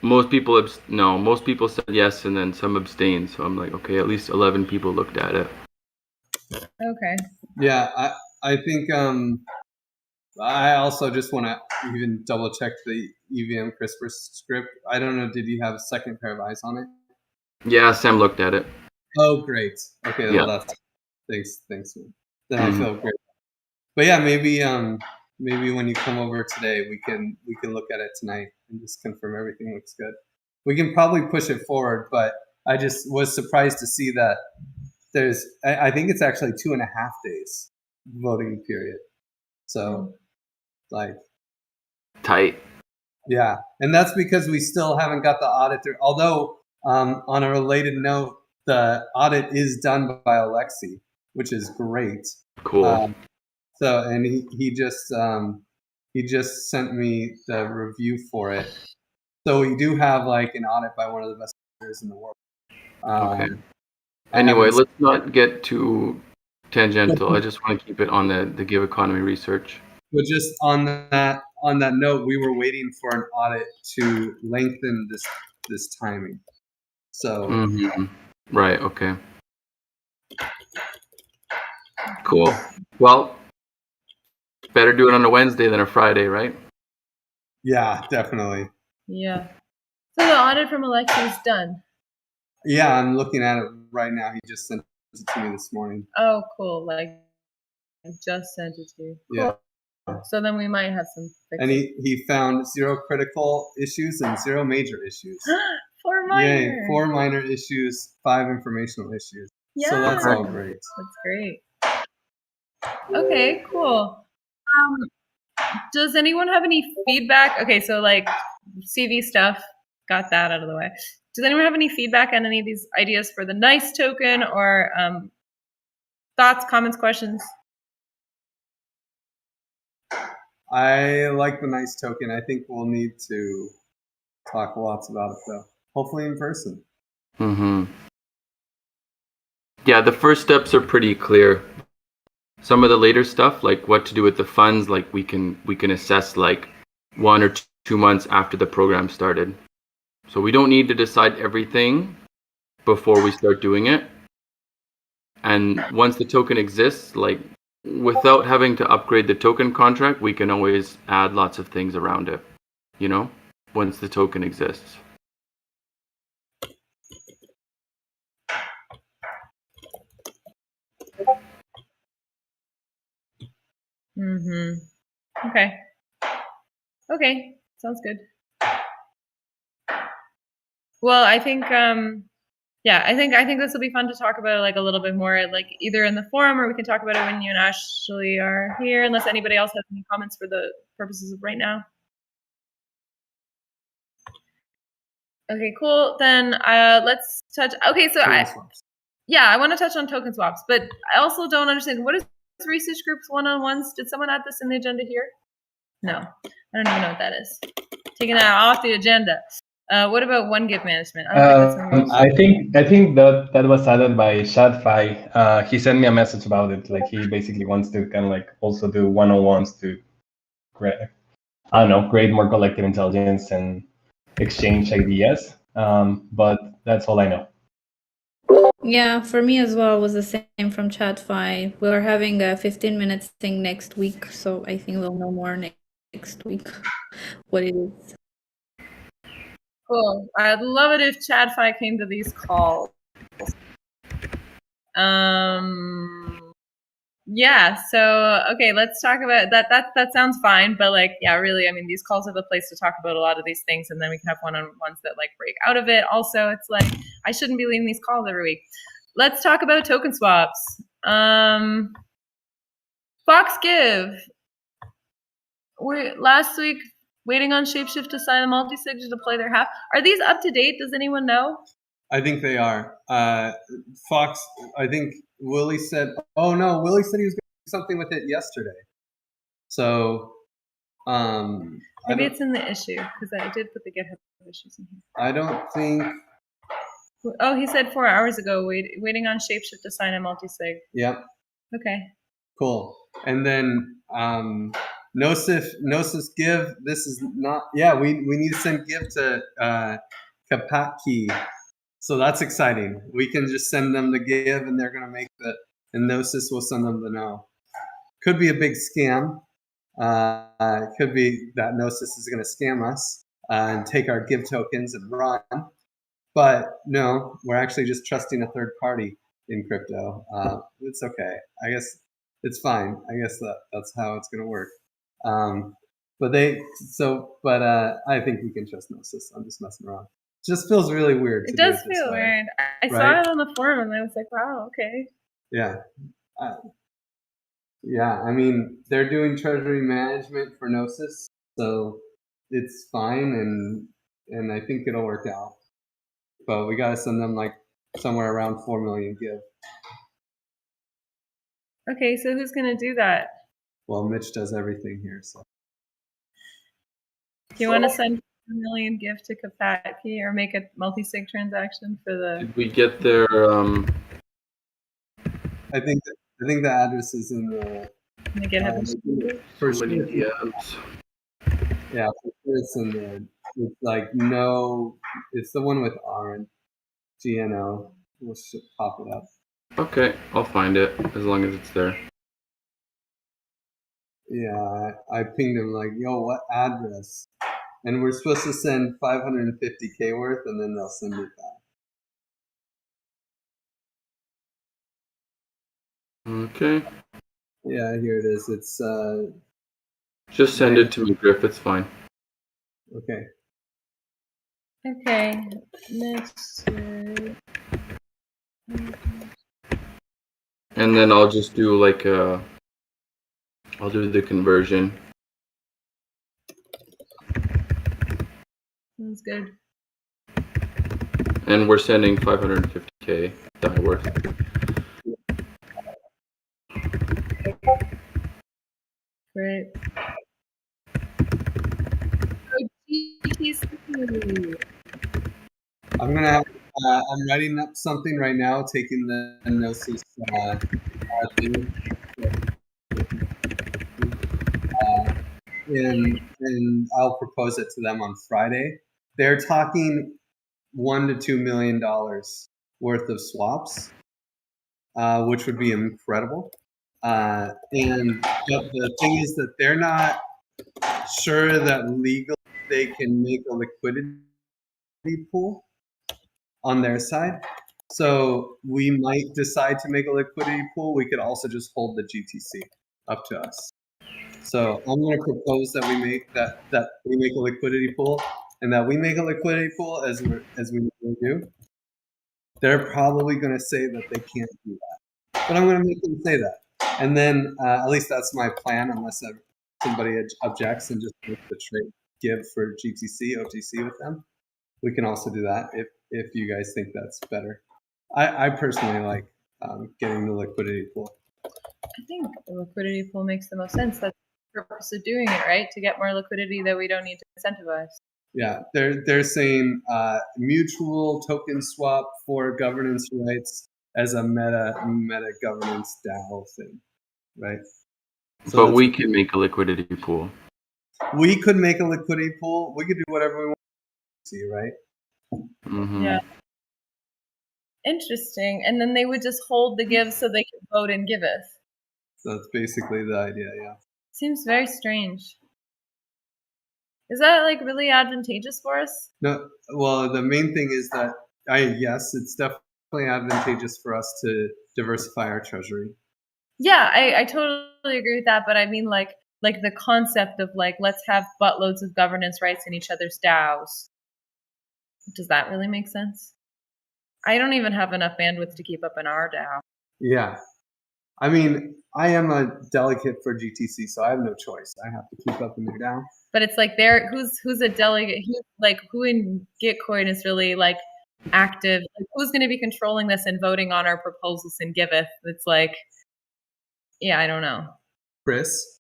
Most people said yes, and then some abstained. So I'm like, okay, at least 11 people looked at it. Okay. Yeah, I think I also just want to even double check the EVM CRISPR script. I don't know, did you have a second pair of eyes on it? Yeah, Sam looked at it. Oh, great. Okay, yeah. Well, thanks. Then I feel great. But yeah, maybe when you come over today, we can look at it tonight and just confirm everything looks good. We can probably push it forward, but I just was surprised to see that I think it's actually 2.5 days voting period. So like tight. Yeah, and that's because we still haven't got the audit through. Although on a related note, the audit is done by Alexi, which is great. Cool. So, and he just sent me the review for it. So we do have like an audit by one of the best lawyers in the world. Okay. Anyway, let's not get too tangential. I just want to keep it on the GIVeconomy research. But just on that note, we were waiting for an audit to lengthen this timing. So right. Okay. Cool. Well, better do it on a Wednesday than a Friday, right? Yeah, definitely. Yeah. So the audit from Alexi is done. Yeah, I'm looking at it right now. He just sent it to me this morning. Oh, cool. Like, I just sent it to you. Cool. Yeah. So then we might have some fixes. And he found 0 critical issues and 0 major issues. 4 minor. Yay, 4 minor issues, 5 informational issues. Yeah. So that's all great. That's great. Okay, cool. Does anyone have any feedback? Okay, so like CV stuff, got that out of the way. Does anyone have any feedback on any of these ideas for the NICE token, or thoughts, comments, questions? I like the NICE token. I think we'll need to talk lots about it though. Hopefully in person. Yeah, the first steps are pretty clear. Some of the later stuff, like what to do with the funds, like we can assess like 1 or 2 months after the program started. So we don't need to decide everything before we start doing it. And once the token exists, like without having to upgrade the token contract, we can always add lots of things around it, once the token exists. Okay. Okay, sounds good. Well, I think yeah, I think this will be fun to talk about like a little bit more, like either in the forum or we can talk about it when you and Ashley are here, unless anybody else has any comments for the purposes of right now. Okay, cool. Then let's touch. Okay, so I want to touch on token swaps, but I also don't understand what is research groups one-on-ones. Did someone add this in the agenda here? No, I don't even know what that is. Taking that off the agenda. What about one-give management? I think that was added by Shadfi. He sent me a message about it. Like he basically wants to kind of like also do one-on-ones to create more collective intelligence and exchange ideas. But that's all I know. Yeah, for me as well was the same from ChatFi. We're having a 15-minute thing next week, so I think we'll know more next week what it is. Cool. I'd love it if ChatFi came to these calls. Yeah, so okay, let's talk about that. That sounds fine, but like, yeah, really, I mean, these calls are the place to talk about a lot of these things, and then we can have one-on-ones that like break out of it. Also, it's like I shouldn't be leaving these calls every week. Let's talk about token swaps. Fox Give. Last week, waiting on Shapeshift to sign a multi-sig to play their half. Are these up to date? Does anyone know? I think they are. Fox, I think Willie said, oh no, Willie said he was going to do something with it yesterday. So, maybe it's in the issue, because I did put the GitHub issues in here. I don't think. Oh, he said 4 hours ago, waiting on Shapeshift to sign a multi-sig. Yep. Okay. Cool. And then Gnosis Give. This is not. Yeah, we need to send Give to Kapatki. So that's exciting. We can just send them the Give, and they're gonna make and Gnosis will send them the no. Could be a big scam. It could be that Gnosis is gonna scam us and take our Give tokens and run. But no, we're actually just trusting a third party in crypto. It's okay. I guess it's fine. I guess that's how it's gonna work. But I think we can trust Gnosis. I'm just messing around. It just feels really weird. It does feel weird. I saw it on the forum and I was like, wow, okay. Yeah. Yeah, I mean, they're doing treasury management for Gnosis, so it's fine, and I think it'll work out. But we got to send them like somewhere around 4 million Give. Okay, so who's going to do that? Well, Mitch does everything here, so. Do you want to send 4 million Give to Kapatki or make a multi-sig transaction for the? Did we get their? I think the address is in the. First many DMs. Yeah, it's in the. It's like no. It's the one with orange. GNO. We'll pop it up. Okay, I'll find it as long as it's there. Yeah, I pinged him like, yo, what address? And we're supposed to send 550K worth, and then they'll send it back. Okay. Yeah, here it is. It's just send it to me, Griff. It's fine. Okay. Okay. Next. And then I'll just do like I'll do the conversion. Sounds good. And we're sending 550K die worth. Great. I'm gonna have. I'm writing up something right now, taking the Gnosis thing. And I'll propose it to them on Friday. They're talking $1 to $2 million worth of swaps, which would be incredible. And the thing is that they're not sure that legally they can make a liquidity pool on their side. So we might decide to make a liquidity pool. We could also just hold the GTC up to us. So I'm going to propose that we make that we make a liquidity pool, and that we make a liquidity pool as we do, they're probably going to say that they can't do that. But I'm going to make them say that. And then at least that's my plan, unless somebody objects and just make the trade give for GTC, OTC with them. We can also do that if you guys think that's better. I personally like getting the liquidity pool. I think the liquidity pool makes the most sense. That's the purpose of doing it, right? To get more liquidity that we don't need to incentivize. Yeah, they're saying mutual token swap for governance rights as a meta governance DAO thing, right? So but we can make a liquidity pool. We could make a liquidity pool. We could do whatever we want to see, right? Mm-hmm. Yeah. Interesting. And then they would just hold the give so they could vote in Giveth. So that's basically the idea, yeah. Seems very strange. Is that like really advantageous for us? No, well, the main thing is that yes, it's definitely advantageous for us to diversify our treasury. Yeah, I totally agree with that, but I mean like the concept of like let's have buttloads of governance rights in each other's DAOs. Does that really make sense? I don't even have enough bandwidth to keep up in our DAO. Yeah. I mean, I am a delegate for GTC, so I have no choice. I have to keep up in their DAO. But it's like who's a delegate? Who in Gitcoin is really like active? Like, who's going to be controlling this and voting on our proposals in Giveth? It's like, yeah, I don't know. Chris?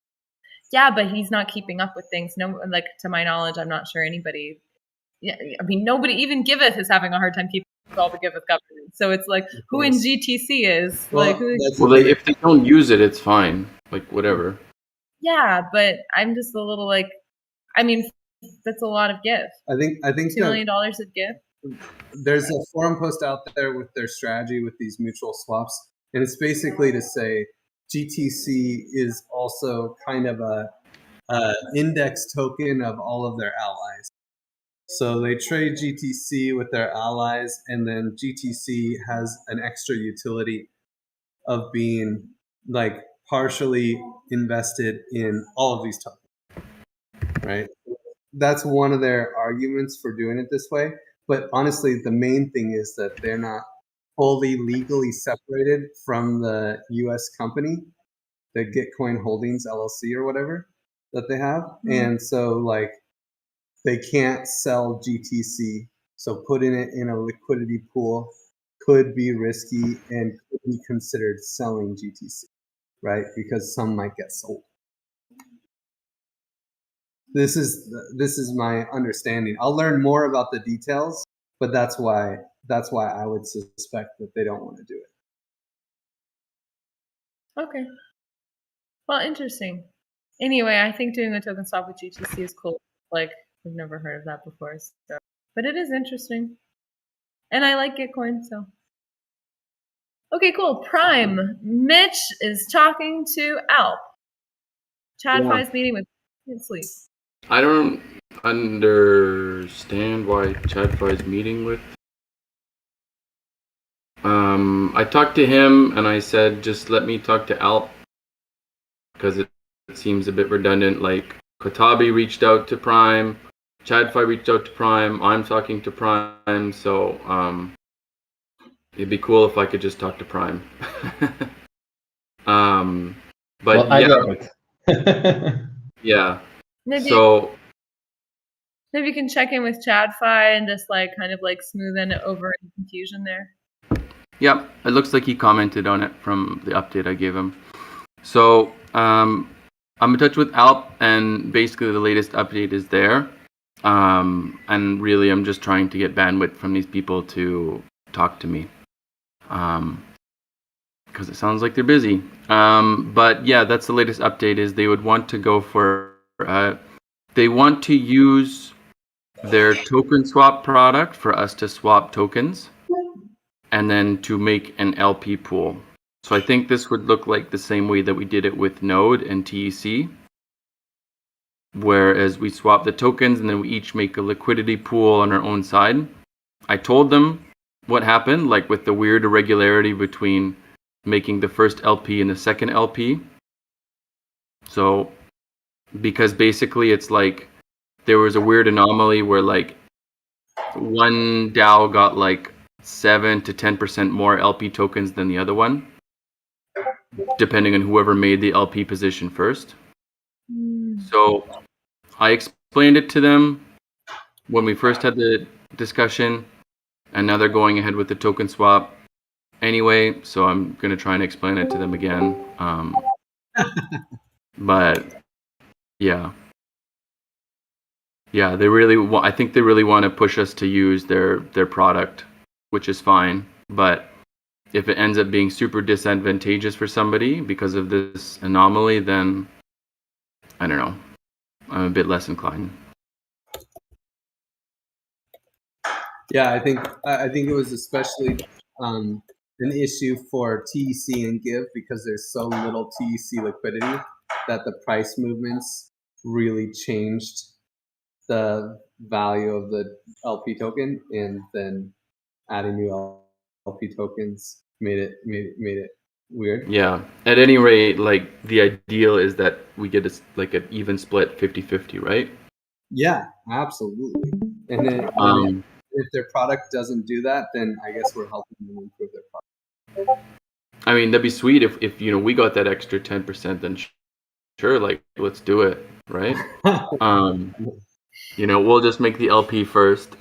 Yeah, but he's not keeping up with things. No, like to my knowledge, I'm not sure anybody. Yeah, I mean, nobody, even Giveth is having a hard time keeping with all the Giveth governance. So it's like, who in GTC is Well, like? If they don't use it, it's fine. Like whatever. Yeah, but I'm just a little like, I mean, that's a lot of gift. I think $2 million of gift. There's a forum post out there with their strategy with these mutual swaps, and it's basically to say GTC is also kind of a index token of all of their allies. So they trade GTC with their allies, and then GTC has an extra utility of being like partially invested in all of these tokens, right? That's one of their arguments for doing it this way. But honestly, the main thing is that they're not fully legally separated from the U.S. company, the Gitcoin Holdings LLC or whatever that they have. Mm-hmm. And so like they can't sell GTC. So putting it in a liquidity pool could be risky and could be considered selling GTC, right? Because some might get sold. This is my understanding. I'll learn more about the details, but that's why I would suspect that they don't want to do it. Okay. Well, interesting. Anyway, I think doing a token swap with GTC is cool. Like, I've never heard of that before. So. But it is interesting. And I like Gitcoin, so. Okay, cool. Prime. Mitch is talking to Alp. Chad5's meeting with Sleep. I don't understand why Chad5's meeting with. I talked to him and I said, just let me talk to Alp because it seems a bit redundant. Like Kotabi reached out to Prime, Chad5 reached out to Prime, I'm talking to Prime, so it'd be cool if I could just talk to Prime. But well, yeah, yeah. Maybe you can check in with Chad5 and just like kind of like smoothen over any confusion there. Yep, it looks like he commented on it from the update I gave him. So I'm in touch with Alp, and basically the latest update is there. And really, I'm just trying to get bandwidth from these people to talk to me, because it sounds like they're busy. But yeah, that's the latest update. Is they would want to go for they want to use their token swap product for us to swap tokens, and then to make an LP pool. So I think this would look like the same way that we did it with Node and TEC, whereas we swap the tokens and then we each make a liquidity pool on our own side. I told them what happened, like with the weird irregularity between making the first LP and the second LP. So, because basically it's like there was a weird anomaly where like one DAO got like 7 to 10% more LP tokens than the other one, depending on whoever made the LP position first. So I explained it to them when we first had the discussion, and now they're going ahead with the token swap anyway, so I'm going to try and explain it to them again. But yeah, they really I think they really want to push us to use their product, which is fine. But if it ends up being super disadvantageous for somebody because of this anomaly, then I don't know. I'm a bit less inclined. Yeah, I think it was especially an issue for TEC and Give because there's so little TEC liquidity that the price movements really changed the value of the LP token, and then adding new LP tokens made it weird. Yeah. At any rate, like the ideal is that we get like an even split 50-50, right? Yeah, absolutely. And then if their product doesn't do that, then I guess we're helping them improve their product. I mean, that'd be sweet if we got that extra 10%, then sure, like let's do it, right? We'll just make the LP first.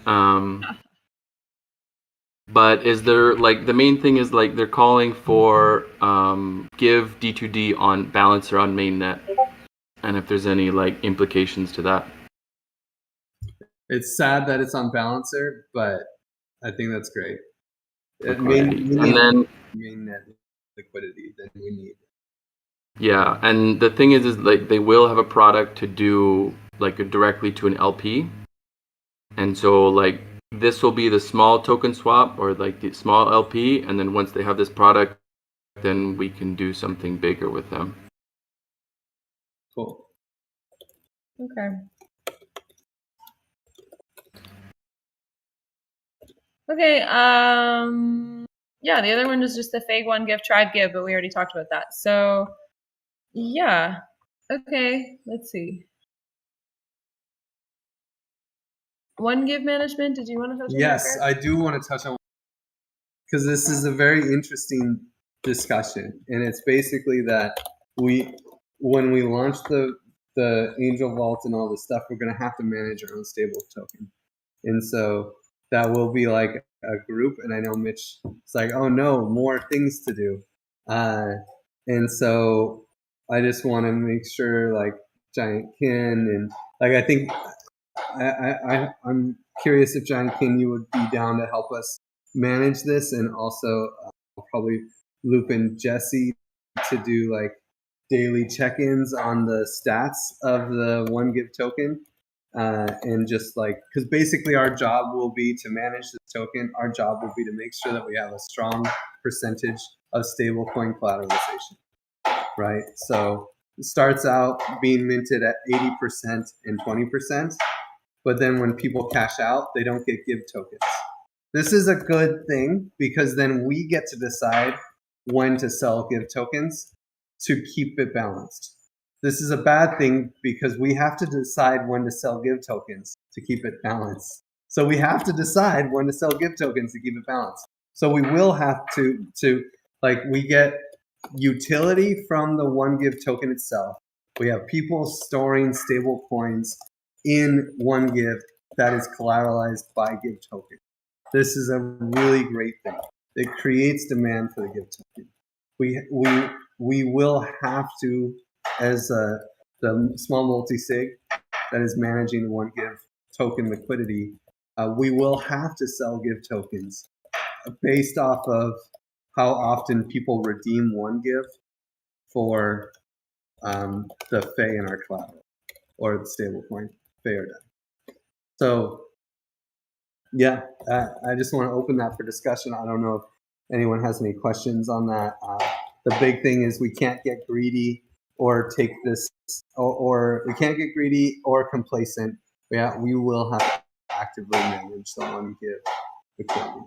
But is there, like, the main thing is, like, they're calling for give D2D on balancer on mainnet, and if there's any, like, implications to that. It's sad that it's on balancer, but I think that's great. Mainnet liquidity than we need. Yeah, and the thing is like they will have a product to do like directly to an LP, and so like this will be the small token swap or like the small LP, and then once they have this product, then we can do something bigger with them. Cool. Okay. Okay. Yeah, the other one was just the Fag one give, tried give, but we already talked about that. So yeah. Okay, let's see. One give management, did you want to touch on that? Yes, I do want to touch on, because this is a very interesting discussion, and it's basically that when we launch the Angel Vault and all this stuff, we're going to have to manage our own stable token, and so that will be like a group. And I know Mitch is like, oh no, more things to do, and so I just want to make sure like Giant Kin and like I think I'm curious if Giant Kin you would be down to help us manage this, and also I'll probably loop in Jesse to do like daily check-ins on the stats of the one give token, and just like, because basically our job will be to manage the token. Our job will be to make sure that we have a strong percentage of stablecoin collateralization, right? So it starts out being minted at 80% and 20%, but then when people cash out, they don't get give tokens. This is a good thing because then we get to decide when to sell give tokens to keep it balanced. This is a bad thing because we have to decide when to sell give tokens to keep it balanced. So we have to decide when to sell give tokens to keep it balanced. So we will have to like, we get utility from the one give token itself. We have people storing stable coins in one give that is collateralized by give token. This is a really great thing. It creates demand for the give token. We will have to, as the small multi-sig that is managing the one give token liquidity, we will have to sell give tokens based off of how often people redeem one give for the Fay in our collateral or the stablecoin Fay or DAI. So yeah, I just want to open that for discussion. I don't know if anyone has any questions on that. The big thing is we can't get greedy or take this, or we can't get greedy or complacent. Yeah, we will have to actively manage the one give liquidity.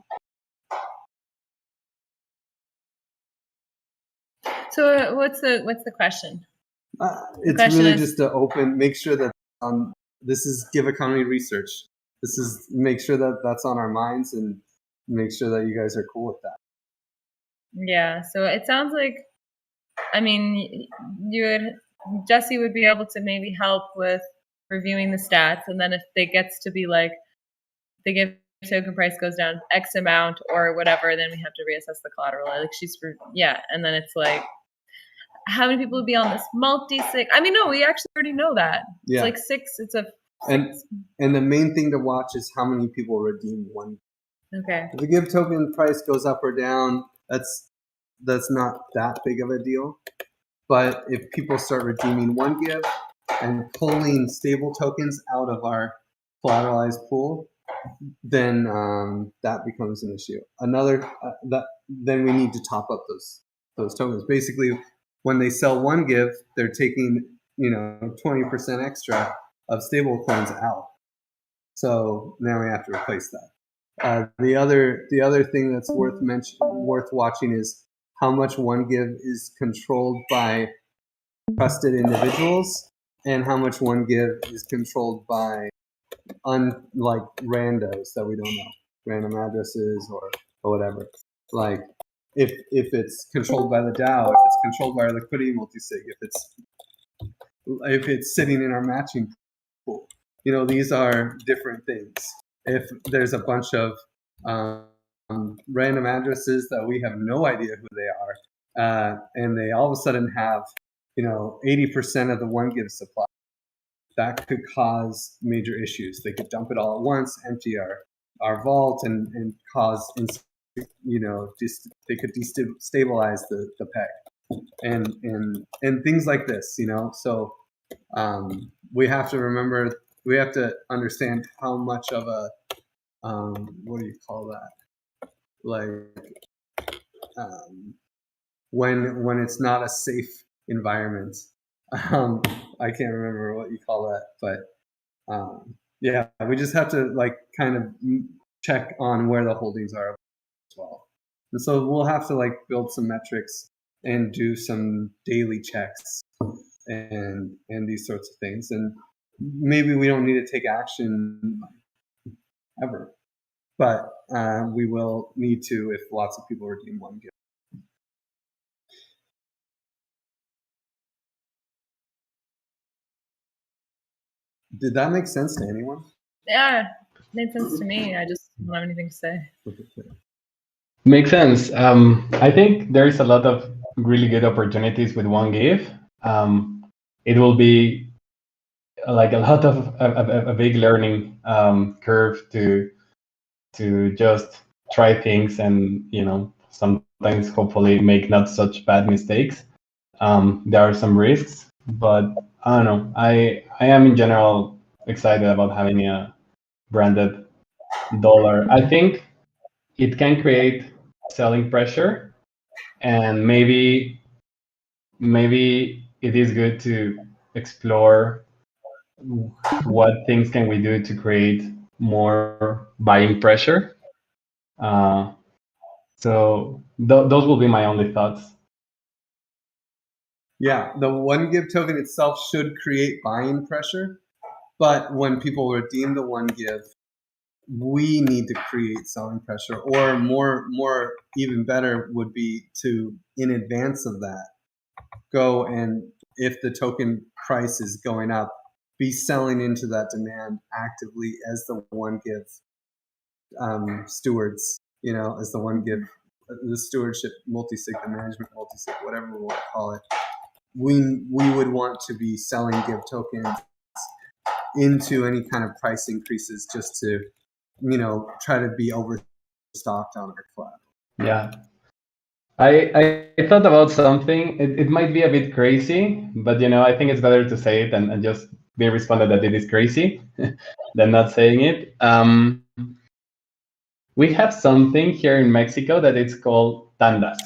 So what's the question? It's really just to open, make sure that this is GIVeconomy research. This is make sure that that's on our minds, and make sure that you guys are cool with that. Yeah. So it sounds like, I mean, Jesse would be able to maybe help with reviewing the stats, and then if it gets to be like the Give token price goes down X amount or whatever, then we have to reassess the collateral. Like and then it's like, how many people would be on this multi-sig? I mean, no, we actually already know that. Yeah. It's like 6. It's a 6. And the main thing to watch is how many people redeem one. Okay. If the Give token price goes up or down, that's not that big of a deal. But if people start redeeming one Give and pulling stable tokens out of our collateralized pool, then that becomes an issue. Then we need to top up those tokens. Basically, when they sell one Give, they're taking 20% extra of stable coins out. So now we have to replace that. The other thing that's worth watching is how much one Give is controlled by trusted individuals and how much one Give is controlled by like randos that we don't know, random addresses or whatever. Like if it's controlled by the DAO, if it's controlled by our liquidity multisig, if it's sitting in our matching pool, these are different things. If there's a bunch of random addresses that we have no idea who they are, and they all of a sudden have 80% of the one Give supply, that could cause major issues. They could dump it all at once, empty our vault, and cause they could destabilize the peg and things like this. So we have to remember, we have to understand how much of a what do you call that? Like when it's not a safe environment. I can't remember what you call that, but yeah, we just have to kind of check on where the holdings are as well. And so we'll have to build some metrics and do some daily checks and these sorts of things. And maybe we don't need to take action ever, but we will need to if lots of people redeem one Give. Did that make sense to anyone? Yeah, made sense to me. I just don't have anything to say. Makes sense. I think there is a lot of really good opportunities with one Give. It will be a lot of a big learning curve to just try things and sometimes hopefully make not such bad mistakes. There are some risks, but I don't know. I am in general excited about having a branded dollar. I think it can create selling pressure, and maybe it is good to explore what things can we do to create more buying pressure. So those will be my only thoughts. Yeah, the one Give token itself should create buying pressure, but when people redeem the one Give, we need to create selling pressure, or more even better would be to, in advance of that, go and if the token price is going up, be selling into that demand actively as the one Give stewards, as the one Give, the stewardship multisig, the management multisig, whatever we want to call it. We would want to be selling Give tokens into any kind of price increases just to, try to be overstocked on our collateral. Yeah. I thought about something. It might be a bit crazy, but I think it's better to say it and just be responded that it is crazy than not saying it. We have something here in Mexico that it's called tandas.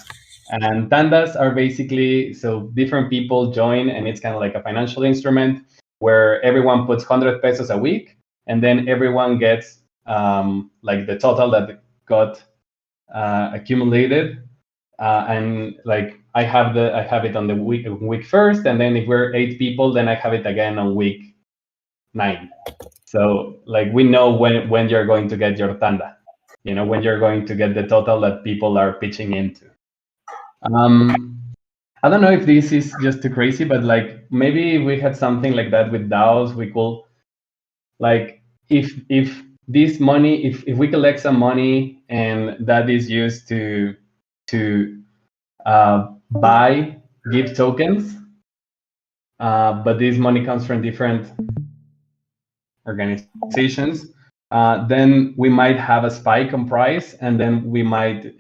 And tandas are basically, so different people join, and it's kind of like a financial instrument where everyone puts 100 pesos a week, and then everyone gets the total that got accumulated. And I have it on the week first, and then if we're 8 people, then I have it again on week 9. So we know when you're going to get your tanda. when you're going to get the total that people are pitching into. I don't know if this is just too crazy, but like maybe if we had something like that with DAOs, we could, like, if this money, if we collect some money and that is used to buy GIVE tokens, but this money comes from different organizations, then we might have a spike on price, and then we might,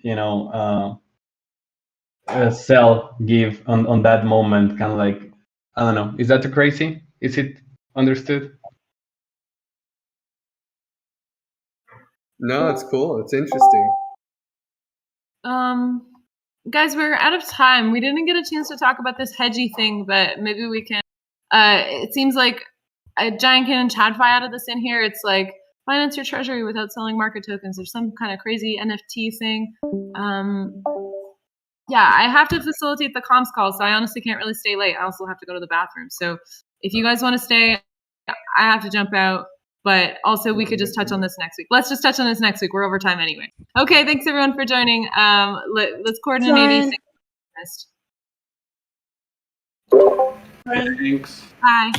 sell GIVE on that moment, kind of like, I don't know. Is that too crazy? Is it understood? No, it's cool. It's interesting. Guys, we're out of time. We didn't get a chance to talk about this hedgy thing, but maybe we can. It seems like a giant cannon TradFi added this in here. It's like finance your treasury without selling market tokens, or some kind of crazy NFT thing. Yeah, I have to facilitate the comms call, so I honestly can't really stay late. I also have to go to the bathroom. So if you guys want to stay, I have to jump out. But also, we could just touch on this next week. Let's just touch on this next week. We're over time anyway. Okay, thanks everyone for joining. Let's coordinate. Thanks. Bye.